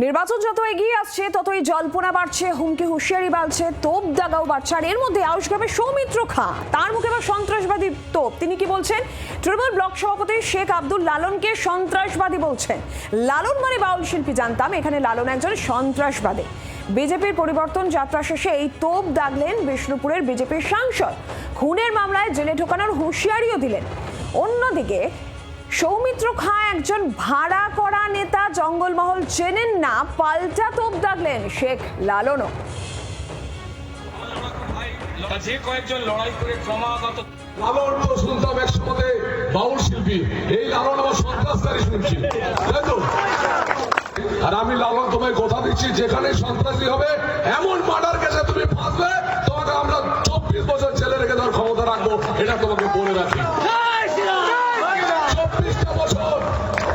নির্বাচন যত এগিয়ে আসছে ততই জল্পনা বাড়ছে, হুমকি হুঁশিয়ারি বাড়ছে, তোপ দাগাও বাড়ছে। আর এর মধ্যে আউশগ্রামের সৌমিত্র খাঁ, তার মুখে এবার সন্ত্রাসবাদী তোপ। তিনি কি বলছেন? তৃণমূল ব্লক সভাপতি শেখ আব্দুল লালনকে সন্ত্রাসবাদী বলছেন। লালন মানে বাউল শিল্পী জানতাম, এখানে লালন একজন সন্ত্রাসবাদী। বিজেপির পরিবর্তন যাত্রা শেষে এই তোপ দাগলেন বিষ্ণুপুরের বিজেপির সাংসদ। খুনের মামলায় জেলে ঢোকানোর হুঁশিয়ারিও দিলেন। অন্যদিকে সৌমিত্র খাঁ একজন ভাড়া করা নেতা, জঙ্গলমহল চেনেন না, পাল্টা তোপ দাগলেন শেখ লালনও। যে কয়েকজন লড়াই করে ক্রমাগত লালন তো শুনতাম একসময় বাউল শিল্পী, এই লালন আমার সন্ত্রাসকারী শুনছি, তাই তো? আর আমি লালন তোমায় কথা দিচ্ছি, যেখানে সন্ত্রাসী হবে এমন মার্ডার কেসে তুমি ফাঁসবে, তোমাকে আমরা 24 বছর জেলে রেখে দেওয়ার ক্ষমতা রাখবো, এটা তোমাকে বলে রাখি। 24টা বছর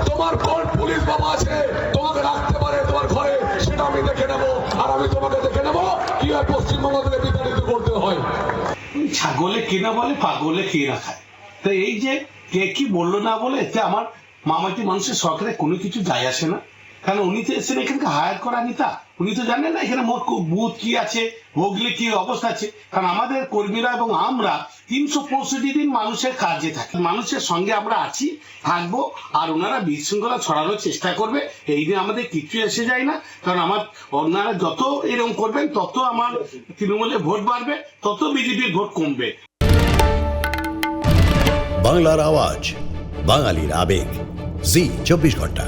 তোমার কোন পুলিশ বাবা আছে তোমাকে রাখতে পারে তোমার ঘরে, সেটা আমি দেখে নেবো। আর আমি তোমাকে দেখে নেবো কি হয় পশ্চিমবঙ্গ থেকে বিতাড়িত করতে হয়। ছাগলে কেনা বলে, পাগলে খেয়ে না খায়। তো এই যে কে কি বললো না বলে, এতে আমার মামাটি মানুষের সরকারে কোনো কিছু যায় আসে না। কারণ উনি তো এসেছেন এখানকে হায়ার করা নেতা, উনি তো জানেন না এখানে মোট বুথ কি আছে, ভোগলে কি অবস্থা আছে। কারণ আমাদের কর্মীরা এবং আমরা 365 দিন মানুষের কাজে থাকি, মানুষের সঙ্গে আমরা আছি, থাকবো। আর ওনারা বিশৃঙ্খলা ছড়ানোর চেষ্টা করবে, এই দিন আমাদের কিছু এসে যায় না। কারণ আমার ওনারা যত এরকম করবেন তত আমার তৃণমূলে ভোট বাড়বে, তত বিজেপির ভোট কমবে। বাংলার আওয়াজ, বাঙালির আবেগ, জি 24 ঘন্টা।